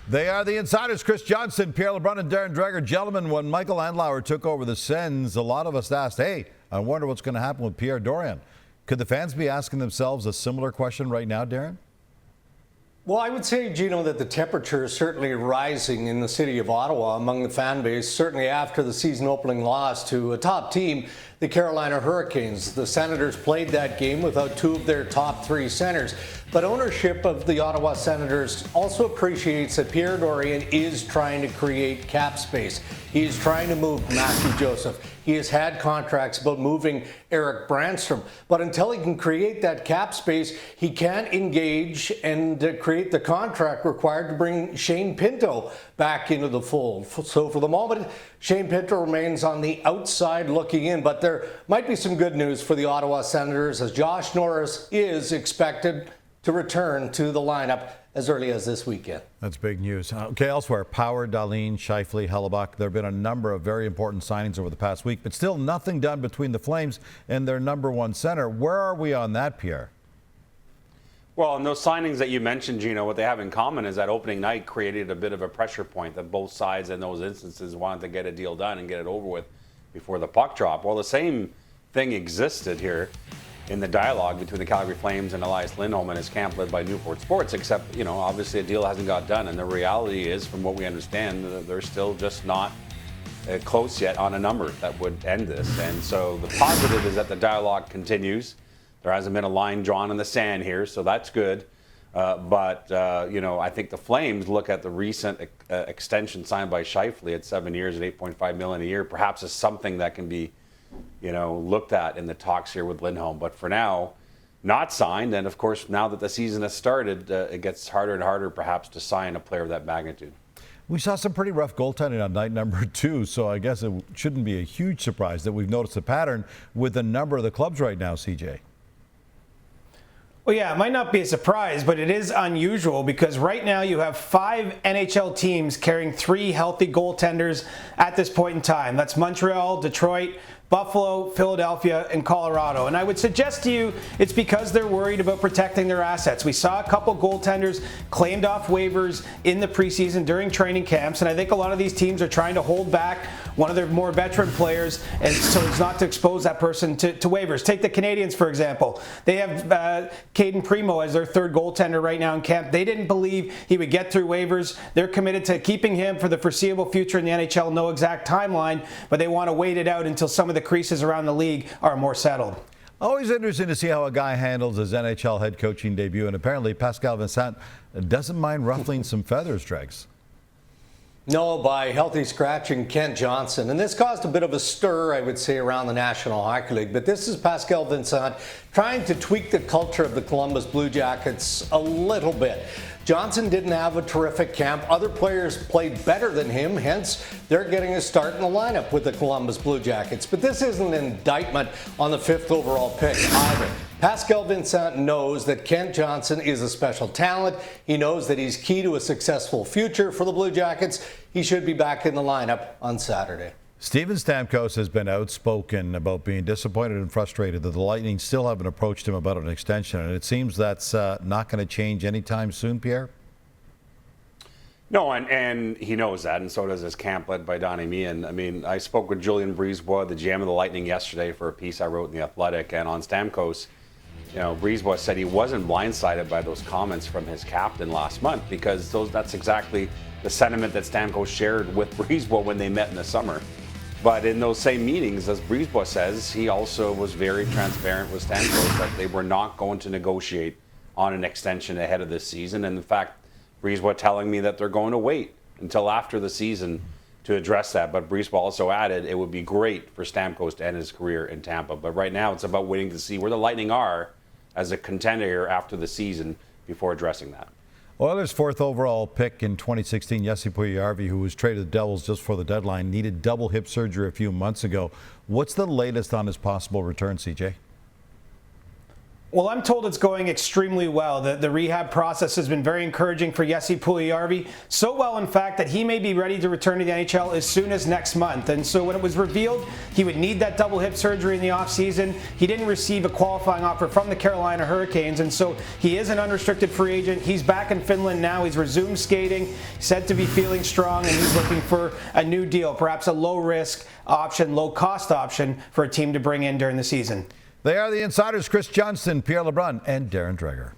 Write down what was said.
They are the Insiders. Chris Johnson, Pierre LeBrun, and Darren Dreger. Gentlemen, when Michael Andlauer took over the Sens, a lot of us asked, hey, I wonder what's going to happen with Pierre Dorion. Could the fans be asking themselves a similar question right now, Darren? Well, I would say, Gino, that the temperature is certainly rising in the city of Ottawa among the fan base, certainly after the season opening loss to a top team, the Carolina Hurricanes. The Senators played that game without two of their top three centers. But ownership of the Ottawa Senators also appreciates that Pierre Dorion is trying to create cap space. He is trying to move Matthew Joseph. He has had contracts about moving Eric Brandstrom. But until he can create that cap space, he can't engage and create the contract required to bring Shane Pinto back into the fold. So for the moment, Shane Pinto remains on the outside looking in. But there might be some good news for the Ottawa Senators, as Josh Norris is expected to return to the lineup as early as this weekend. That's big news. Okay, elsewhere, Power, Dahlin, Scheifele, Hellebuck. There have been a number of very important signings over the past week, but still nothing done between the Flames and their number one center. Where are we on that, Pierre? Well, and those signings that you mentioned, Gino, what they have in common is that opening night created a bit of a pressure point that both sides in those instances wanted to get a deal done and get it over with before the puck drop. Well, the same thing existed here in the dialogue between the Calgary Flames and Elias Lindholm and his camp led by Newport Sports, except, you know, obviously a deal hasn't got done. And the reality is, from what we understand, they're still just not close yet on a number that would end this. And so the positive is that the dialogue continues. There hasn't been a line drawn in the sand here, so that's good. But you know, I think the Flames look at the recent extension signed by Scheifele at 7 years at $8.5 million a year, perhaps as something that can be, you know, looked at in the talks here with Lindholm. But for now, not signed. And of course, now that the season has started, it gets harder and harder perhaps to sign a player of that magnitude. We saw some pretty rough goaltending on night number 2, so I guess it shouldn't be a huge surprise that we've noticed a pattern with a number of the clubs right now, CJ. Well, yeah, it might not be a surprise, but it is unusual because right now you have 5 NHL teams carrying 3 healthy goaltenders at this point in time. That's Montreal, Detroit, Buffalo, Philadelphia, and Colorado. And I would suggest to you it's because they're worried about protecting their assets. We saw a couple goaltenders claimed off waivers in the preseason during training camps, and I think a lot of these teams are trying to hold back one of their more veteran players and so as not to expose that person to waivers. Take the Canadians, for example. They have Caden Primo as their third goaltender right now in camp. They didn't believe he would get through waivers. They're committed to keeping him for the foreseeable future in the NHL. No exact timeline, but they want to wait it out until some of the creases around the league are more settled. Always interesting to see how a guy handles his NHL head coaching debut, and apparently Pascal Vincent doesn't mind ruffling some feathers, Dregs. No, by healthy scratching Kent Johnson. And this caused a bit of a stir, I would say, around the National Hockey League. But this is Pascal Vincent trying to tweak the culture of the Columbus Blue Jackets a little bit. Johnson didn't have a terrific camp. Other players played better than him, hence they're getting a start in the lineup with the Columbus Blue Jackets. But this isn't an indictment on the 5th overall pick either. Pascal Vincent knows that Kent Johnson is a special talent. He knows that he's key to a successful future for the Blue Jackets. He should be back in the lineup on Saturday. Steven Stamkos has been outspoken about being disappointed and frustrated that the Lightning still haven't approached him about an extension, and it seems that's not going to change anytime soon, Pierre? No, and he knows that, and so does his camp led by Donnie Meehan. I mean, I spoke with Julien Brisebois, the GM of the Lightning, yesterday for a piece I wrote in The Athletic, and on Stamkos, you know, Brisebois said he wasn't blindsided by those comments from his captain last month because that's exactly the sentiment that Stamkos shared with Brisebois when they met in the summer. But in those same meetings, as Brisebois says, he also was very transparent with Stamkos that they were not going to negotiate on an extension ahead of this season. And in fact, Brisebois telling me that they're going to wait until after the season to address that. But Brisebois also added it would be great for Stamkos to end his career in Tampa. But right now it's about waiting to see where the Lightning are as a contender after the season before addressing that. Oilers' 4th overall pick in 2016, Jesse Puljujarvi, who was traded to the Devils just for the deadline, needed double hip surgery a few months ago. What's the latest on his possible return, CJ? Well, I'm told it's going extremely well. The rehab process has been very encouraging for Jesse Puljujärvi. So well, in fact, that he may be ready to return to the NHL as soon as next month. And so when it was revealed he would need that double hip surgery in the offseason, he didn't receive a qualifying offer from the Carolina Hurricanes. And so he is an unrestricted free agent. He's back in Finland now. He's resumed skating, said to be feeling strong, and he's looking for a new deal, perhaps a low-risk option, low-cost option for a team to bring in during the season. They are the insiders, Chris Johnston, Pierre LeBrun, and Darren Dreger.